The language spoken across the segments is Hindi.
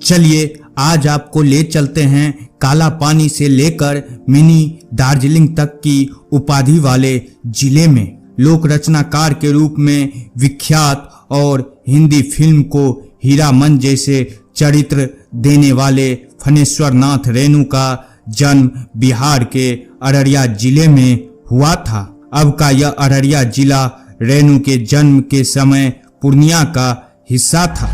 चलिए आज आपको ले चलते हैं काला पानी से लेकर मिनी दार्जिलिंग तक की उपाधि वाले जिले में लोक रचनाकार के रूप में विख्यात और हिंदी फिल्म को हीरामन जैसे चरित्र देने वाले फणेश्वर नाथ रेणु का जन्म बिहार के अररिया जिले में हुआ था। अब का यह अररिया जिला रेणु के जन्म के समय पूर्णिया का हिस्सा था।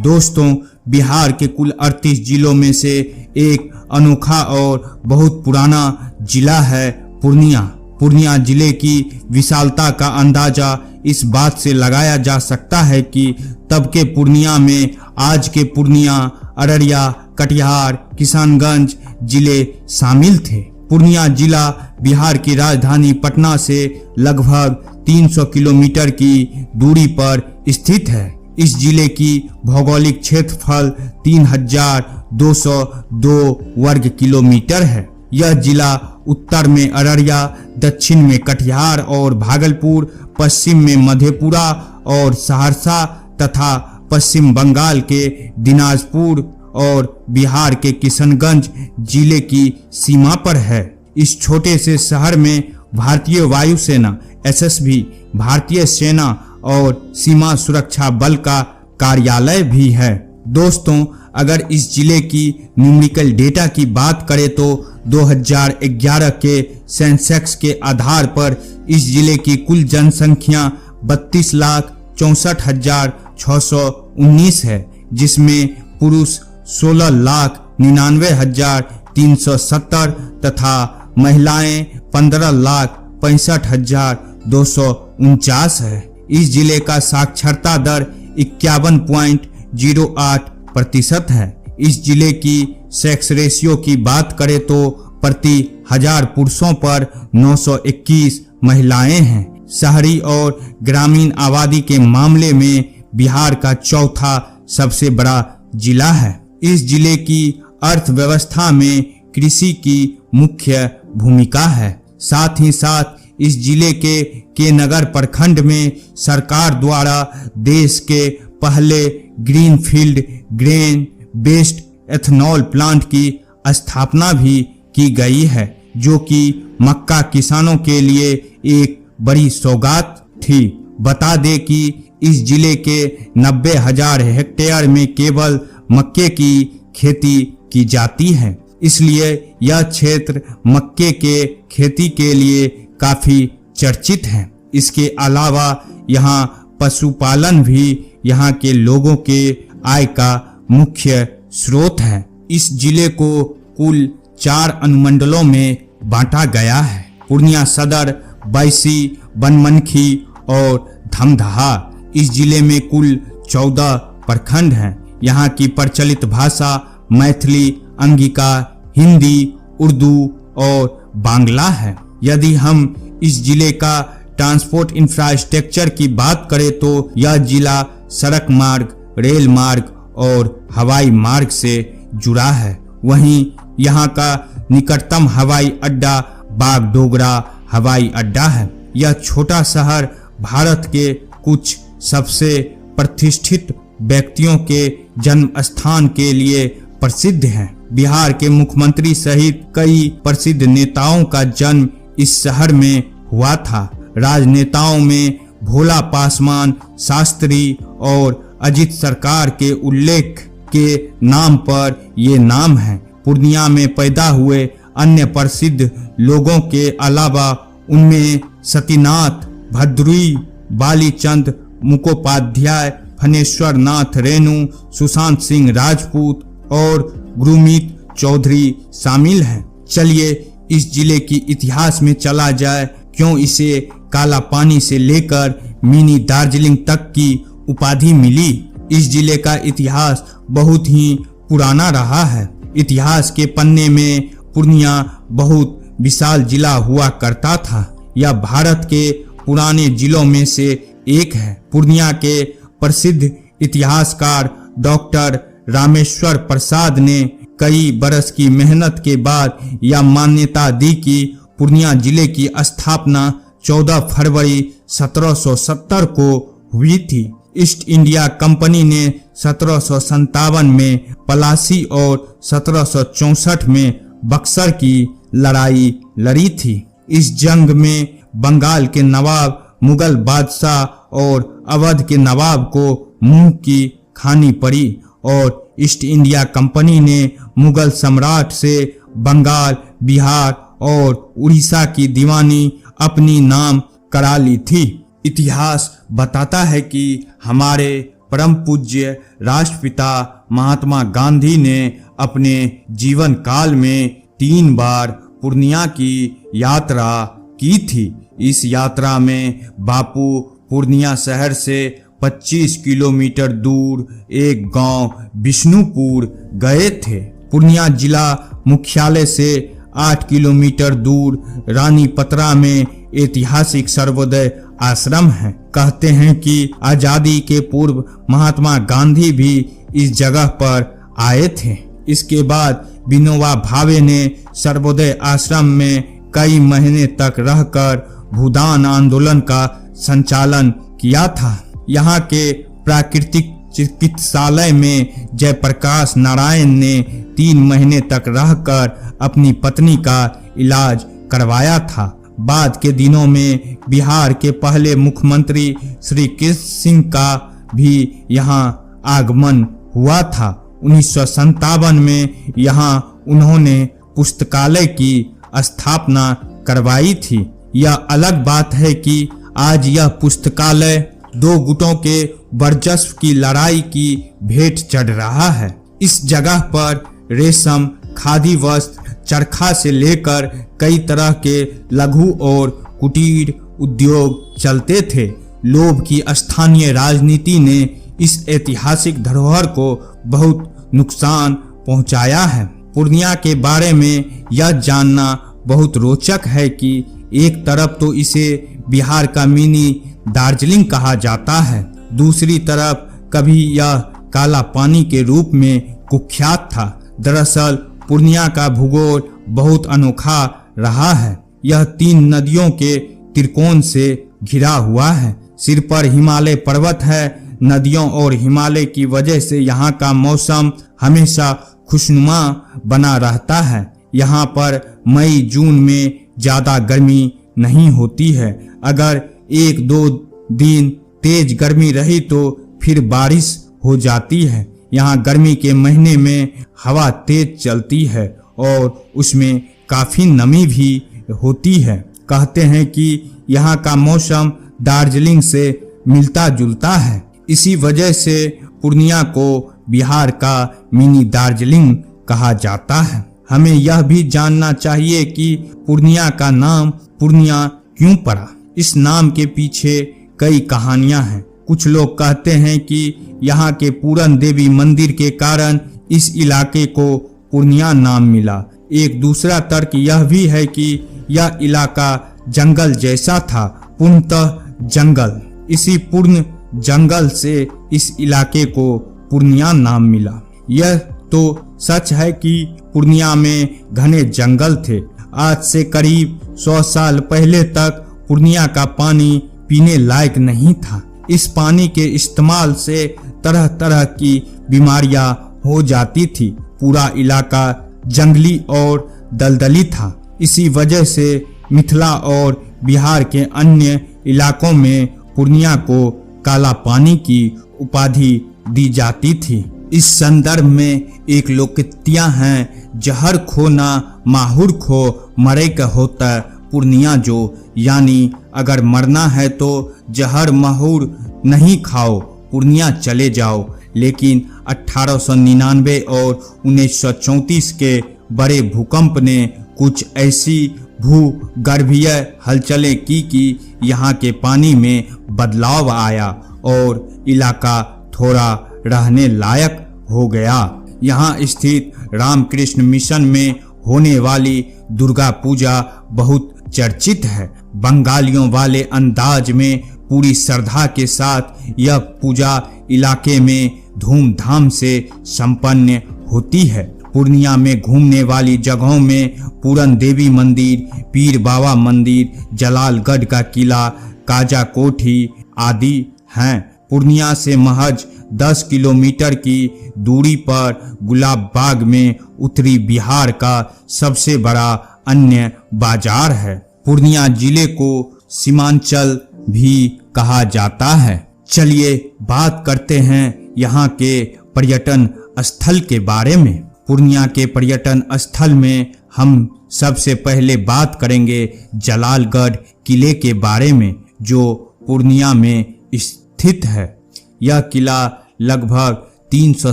दोस्तों, बिहार के कुल 38 जिलों में से एक अनोखा और बहुत पुराना जिला है पूर्णिया। पूर्णिया जिले की विशालता का अंदाजा इस बात से लगाया जा सकता है कि तब के पूर्णिया में आज के पूर्णिया, अररिया, कटिहार, किशनगंज जिले शामिल थे। पूर्णिया जिला बिहार की राजधानी पटना से लगभग 300 किलोमीटर की दूरी पर स्थित है। इस जिले की भौगोलिक क्षेत्रफल 3202 वर्ग किलोमीटर है। यह जिला उत्तर में अररिया, दक्षिण में कटिहार और भागलपुर, पश्चिम में मधेपुरा और सहरसा तथा पश्चिम बंगाल के दिनाजपुर और बिहार के किशनगंज जिले की सीमा पर है। इस छोटे से शहर में भारतीय वायुसेना, एसएसबी, भारतीय सेना और सीमा सुरक्षा बल का कार्यालय भी है। दोस्तों, अगर इस जिले की न्यूमेरिकल डेटा की बात करें तो 2011 के सेंसेक्स के आधार पर इस जिले की कुल जनसंख्या 32,64,619 है, जिसमें पुरुष 16,99,370 तथा महिलाएं 15,65,249 है। इस जिले का साक्षरता दर 51.08% है। इस जिले की सेक्स रेशियो की बात करें तो प्रति 1000 पुरुषों पर 921 महिलाएं हैं। शहरी और ग्रामीण आबादी के मामले में बिहार का चौथा सबसे बड़ा जिला है। इस जिले की अर्थव्यवस्था में कृषि की मुख्य भूमिका है। साथ ही साथ इस जिले के नगर प्रखंड में सरकार द्वारा देश के पहले greenfield grain based ethanol plant की स्थापना भी की गई है, जो कि मक्का किसानों के लिए एक बड़ी सौगात थी। बता दें कि इस जिले के 90,000 हेक्टेयर में केवल मक्के की खेती की जाती है, इसलिए यह क्षेत्र मक्के के खेती के लिए काफी चर्चित है। इसके अलावा यहाँ पशुपालन भी यहाँ के लोगों के आय का मुख्य स्रोत है। इस जिले को कुल 4 अनुमंडलों में बांटा गया है। पूर्णिया सदर, बैसी, बनमनखी और धमदाहा। इस जिले में कुल 14 प्रखंड हैं। यहाँ की प्रचलित भाषा मैथिली, अंगिका, हिंदी, उर्दू और बांग्ला है। यदि हम इस जिले का ट्रांसपोर्ट इंफ्रास्ट्रक्चर की बात करें तो यह जिला सड़क मार्ग, रेल मार्ग और हवाई मार्ग से जुड़ा है। वहीं यहाँ का निकटतम हवाई अड्डा बागडोगरा हवाई अड्डा है। यह छोटा शहर भारत के कुछ सबसे प्रतिष्ठित व्यक्तियों के जन्म स्थान के लिए प्रसिद्ध है। बिहार के मुख्यमंत्री सहित कई प्रसिद्ध नेताओं का जन्म इस शहर में हुआ था। राजनेताओं में भोला पासवान, शास्त्री और अजित सरकार के उल्लेख के नाम पर ये नाम है। पूर्णिया में पैदा हुए अन्य प्रसिद्ध लोगों के अलावा उनमें सतीनाथ भद्रुई, बालीचंद मुखोपाध्याय, फणेश्वर नाथ रेणु, सुशांत सिंह राजपूत और गुरमीत चौधरी शामिल हैं। चलिए इस जिले की इतिहास में चला जाए, क्यों इसे काला पानी से लेकर मिनी दार्जिलिंग तक की उपाधि मिली। इस जिले का इतिहास बहुत ही पुराना रहा है। इतिहास के पन्ने में पूर्णिया बहुत विशाल जिला हुआ करता था। यह भारत के पुराने जिलों में से एक है। पूर्णिया के प्रसिद्ध इतिहासकार डॉक्टर रामेश्वर प्रसाद ने कई बरस की मेहनत के बाद यह मान्यता दी कि पूर्णिया जिले की स्थापना 14 फरवरी 1770 को हुई थी। ईस्ट इंडिया कंपनी ने 1757 में पलासी और 1764 में बक्सर की लड़ाई लड़ी थी। इस जंग में बंगाल के नवाब, मुगल बादशाह और अवध के नवाब को मुंह की खानी पड़ी और ईस्ट इंडिया कंपनी ने मुगल सम्राट से बंगाल, बिहार और उड़ीसा की दीवानी अपनी नाम करा ली थी। इतिहास बताता है कि हमारे परम पूज्य राष्ट्रपिता महात्मा गांधी ने अपने जीवन काल में 3 बार पूर्णिया की यात्रा की थी। इस यात्रा में बापू पूर्णिया शहर से 25 किलोमीटर दूर एक गांव विष्णुपुर गए थे। पूर्णिया जिला मुख्यालय से 8 किलोमीटर दूर रानी पतरा में ऐतिहासिक सर्वोदय आश्रम है। कहते हैं कि आजादी के पूर्व महात्मा गांधी भी इस जगह पर आए थे। इसके बाद विनोबा भावे ने सर्वोदय आश्रम में कई महीने तक रहकर भूदान आंदोलन का संचालन किया था। यहाँ के प्राकृतिक चिकित्सालय में जयप्रकाश नारायण ने 3 महीने तक रहकर अपनी पत्नी का इलाज करवाया था। बाद के दिनों में बिहार के पहले मुख्यमंत्री श्री कृष्ण सिंह का भी यहाँ आगमन हुआ था। 1957 में यहाँ उन्होंने पुस्तकालय की स्थापना करवाई थी। यह अलग बात है कि आज यह पुस्तकालय 2 गुटों के वर्चस्व की लड़ाई की भेंट चढ़ रहा है। इस जगह पर रेशम, खादी वस्त्र, चरखा से लेकर कई तरह के लघु और कुटीर उद्योग चलते थे। लोभ की स्थानीय राजनीति ने इस ऐतिहासिक धरोहर को बहुत नुकसान पहुंचाया है। पूर्णिया के बारे में यह जानना बहुत रोचक है कि एक तरफ तो इसे बिहार का मिनी दार्जिलिंग कहा जाता है, दूसरी तरफ कभी यह काला पानी के रूप में कुख्यात था। दरअसल पूर्णिया का भूगोल बहुत अनोखा रहा है। यह 3 नदियों के त्रिकोण से घिरा हुआ है। सिर पर हिमालय पर्वत है। नदियों और हिमालय की वजह से यहाँ का मौसम हमेशा खुशनुमा बना रहता है। यहाँ पर मई जून में ज्यादा गर्मी नहीं होती है। अगर 1-2 दिन तेज गर्मी रही तो फिर बारिश हो जाती है। यहाँ गर्मी के महीने में हवा तेज चलती है और उसमें काफी नमी भी होती है। कहते हैं कि यहाँ का मौसम दार्जिलिंग से मिलता जुलता है। इसी वजह से पूर्णिया को बिहार का मिनी दार्जिलिंग कहा जाता है। हमें यह भी जानना चाहिए कि पूर्णिया का नाम पूर्णिया क्यों पड़ा। इस नाम के पीछे कई कहानियां हैं। कुछ लोग कहते हैं कि यहाँ के पूरन देवी मंदिर के कारण इस इलाके को पूर्णिया नाम मिला। एक दूसरा तर्क यह भी है कि यह इलाका जंगल जैसा था, पूर्णतः जंगल। इसी पूर्ण जंगल से इस इलाके को पूर्णिया नाम मिला। यह तो सच है कि पूर्णिया में घने जंगल थे। आज से करीब 100 साल पहले तक पूर्णिया का पानी पीने लायक नहीं था। इस पानी के इस्तेमाल से तरह तरह की बीमारियां हो जाती थी। पूरा इलाका जंगली और दलदली था। इसी वजह से मिथिला और बिहार के अन्य इलाकों में पूर्णिया को काला पानी की उपाधि दी जाती थी। इस संदर्भ में एक लोकोक्तियां हैं, जहर खो ना माहुर खो, मरे का होता पूर्णिया जो। यानी अगर मरना है तो जहर माहुर नहीं खाओ, पूर्णिया चले जाओ। लेकिन 1899 और 1934 के बड़े भूकंप ने कुछ ऐसी भूगर्भीय हलचलें की कि यहाँ के पानी में बदलाव आया और इलाका थोड़ा रहने लायक हो गया। यहाँ स्थित रामकृष्ण मिशन में होने वाली दुर्गा पूजा बहुत चर्चित है। बंगालियों वाले अंदाज में पूरी श्रद्धा के साथ यह पूजा इलाके में धूमधाम से संपन्न होती है। पूर्णिया में घूमने वाली जगहों में पूरन देवी मंदिर, पीर बाबा मंदिर, जलालगढ़ का किला, काजा कोठी आदि हैं। पूर्णिया से महज 10 किलोमीटर की दूरी पर गुलाब बाग में उत्तरी बिहार का सबसे बड़ा अन्य बाजार है। पूर्णिया जिले को सीमांचल भी कहा जाता है। चलिए बात करते हैं यहाँ के पर्यटन स्थल के बारे में। पूर्णिया के पर्यटन स्थल में हम सबसे पहले बात करेंगे जलालगढ़ किले के बारे में, जो पूर्णिया में स्थित है। यह किला लगभग 300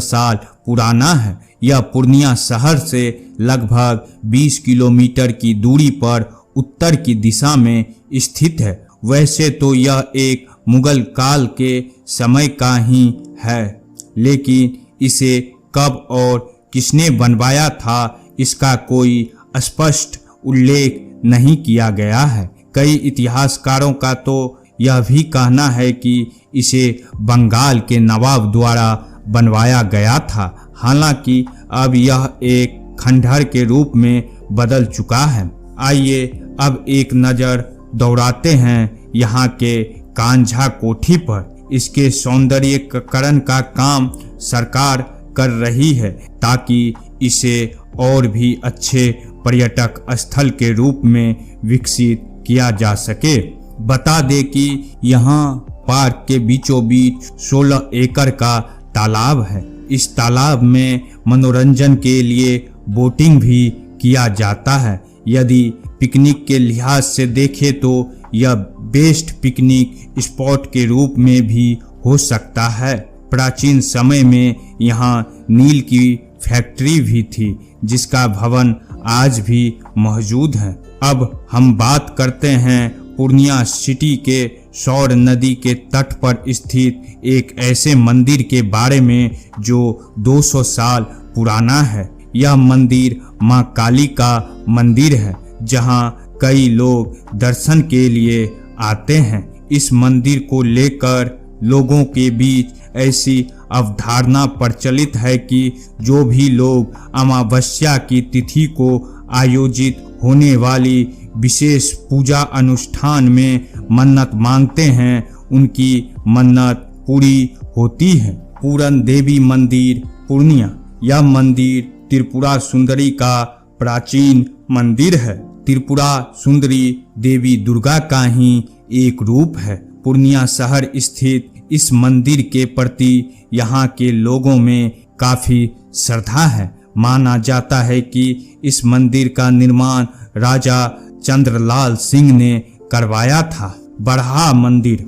साल पुराना है। यह पूर्णिया शहर से लगभग 20 किलोमीटर की दूरी पर उत्तर की दिशा में स्थित है। वैसे तो यह एक मुगल काल के समय का ही है, लेकिन इसे कब और किसने बनवाया था इसका कोई स्पष्ट उल्लेख नहीं किया गया है। कई इतिहासकारों का तो यह भी कहना है कि इसे बंगाल के नवाब द्वारा बनवाया गया था। हालांकि अब यह एक खंडहर के रूप में बदल चुका है। आइए अब एक नज़र दौड़ाते हैं यहाँ के कांझा कोठी पर। इसके सौंदर्यीकरण का काम सरकार कर रही है ताकि इसे और भी अच्छे पर्यटक स्थल के रूप में विकसित किया जा सके। बता दें कि यहाँ पार्क के बीचों बीच 16 एकड़ का तालाब है। इस तालाब में मनोरंजन के लिए बोटिंग भी किया जाता है। यदि पिकनिक के लिहाज से देखें तो यह बेस्ट पिकनिक स्पॉट के रूप में भी हो सकता है। प्राचीन समय में यहाँ नील की फैक्ट्री भी थी, जिसका भवन आज भी मौजूद है। अब हम बात करते हैं पूर्णिया सिटी के सौर नदी के तट पर स्थित एक ऐसे मंदिर के बारे में जो 200 साल पुराना है। यह मंदिर मां काली का मंदिर है, जहां कई लोग दर्शन के लिए आते हैं। इस मंदिर को लेकर लोगों के बीच ऐसी अवधारणा प्रचलित है कि जो भी लोग अमावस्या की तिथि को आयोजित होने वाली विशेष पूजा अनुष्ठान में मन्नत मांगते हैं, उनकी मन्नत पूरी होती है। पूरन देवी मंदिर पूर्णिया। यह मंदिर त्रिपुरा सुंदरी का प्राचीन मंदिर है। त्रिपुरा सुंदरी देवी दुर्गा का ही एक रूप है। पूर्णिया शहर स्थित इस मंदिर के प्रति यहाँ के लोगों में काफी श्रद्धा है। माना जाता है कि इस मंदिर का निर्माण राजा चंद्रलाल सिंह ने करवाया था। बड़हा मंदिर।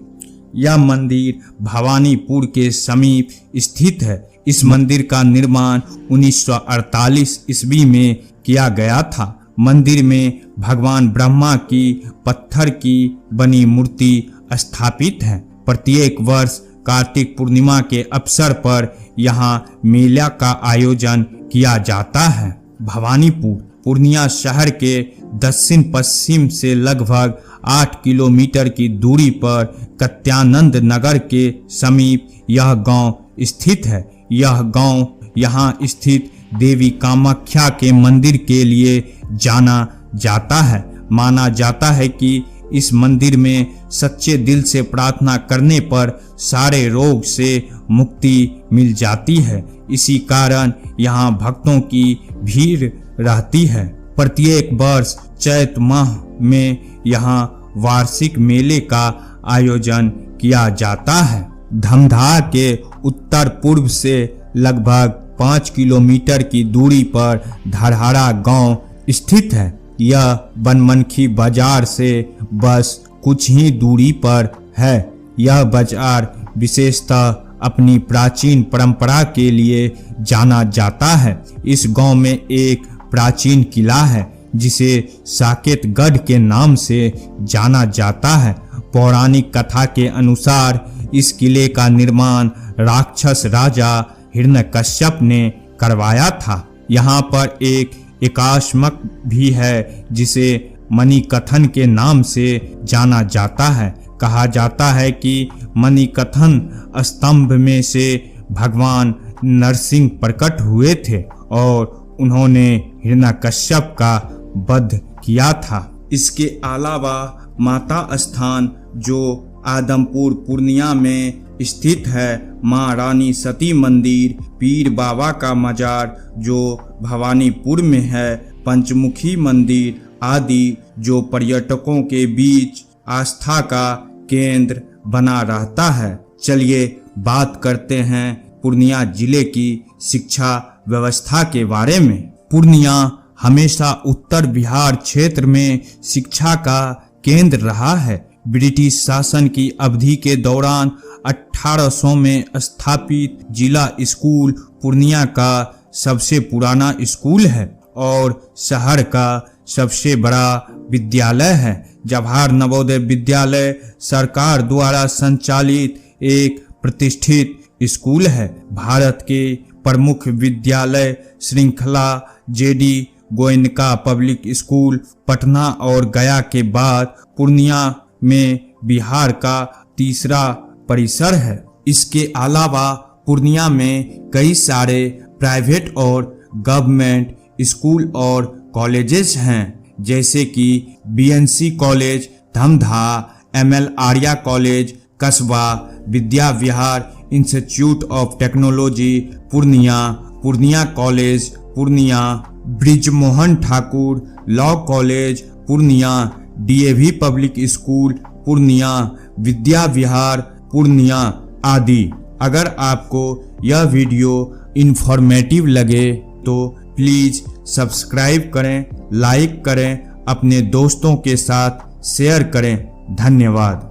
यह मंदिर भवानीपुर के समीप स्थित है। इस मंदिर का निर्माण 1948 ईस्वी में किया गया था। मंदिर में भगवान ब्रह्मा की पत्थर की बनी मूर्ति स्थापित है। प्रत्येक वर्ष कार्तिक पूर्णिमा के अवसर पर यहाँ मेला का आयोजन किया जाता है। भवानीपुर पूर्णिया शहर के दक्षिण पश्चिम से लगभग 8 किलोमीटर की दूरी पर कत्यानंद नगर के समीप यह गांव स्थित है। यह गांव यहाँ स्थित देवी कामाख्या के मंदिर के लिए जाना जाता है। माना जाता है कि इस मंदिर में सच्चे दिल से प्रार्थना करने पर सारे रोग से मुक्ति मिल जाती है। इसी कारण यहाँ भक्तों की भीड़ रहती है। प्रत्येक वर्ष चैत माह में यहाँ वार्षिक मेले का आयोजन किया जाता है। धमधा के उत्तर पूर्व से लगभग 5 किलोमीटर की दूरी पर धरहरा गांव स्थित है। यह बनमनखी बाजार से बस कुछ ही दूरी पर है। यह बाजार विशेषतः अपनी प्राचीन परंपरा के लिए जाना जाता है। इस गांव में एक प्राचीन किला है जिसे साकेतगढ़ के नाम से जाना जाता है। पौराणिक कथा के अनुसार इस किले का निर्माण राक्षस राजा हिरण्यकश्यप ने करवाया था। यहाँ पर एक एकाश्मक भी है जिसे मणिकथन के नाम से जाना जाता है। कहा जाता है कि मणिकथन स्तंभ में से भगवान नरसिंह प्रकट हुए थे और उन्होंने हिरण्यकश्यप का वध किया था। इसके अलावा माता स्थान जो आदमपुर पूर्णिया में स्थित है, मां रानी सती मंदिर, पीर बाबा का मजार जो भवानीपुर में है, पंचमुखी मंदिर आदि जो पर्यटकों के बीच आस्था का केंद्र बना रहता है। चलिए बात करते हैं पूर्णिया जिले की शिक्षा व्यवस्था के बारे में। पूर्णिया हमेशा उत्तर बिहार क्षेत्र में शिक्षा का केंद्र रहा है। ब्रिटिश शासन की अवधि के दौरान 1800 में स्थापित जिला स्कूल पूर्णिया का सबसे पुराना स्कूल है और शहर का सबसे बड़ा विद्यालय है। जवाहर नवोदय विद्यालय सरकार द्वारा संचालित एक प्रतिष्ठित स्कूल है। भारत के प्रमुख विद्यालय श्रृंखला JD Goenka public school Patna और गया के बाद पूर्णिया में बिहार का तीसरा परिसर है। इसके अलावा पूर्णिया में कई सारे प्राइवेट और गवर्नमेंट स्कूल और कॉलेजेस हैं, जैसे कि BNC college Dhamdha, ML Arya college Kasba, Vidya Vihar institute of technology Purnia, Purnia college Purnia, Brijmohan Thakur law college Purnia, DAV public school Purnia, Vidya Vihar Purnia आदि। अगर आपको यह वीडियो इंफॉर्मेटिव लगे तो प्लीज सब्सक्राइब करें, लाइक करें, अपने दोस्तों के साथ शेयर करें। धन्यवाद।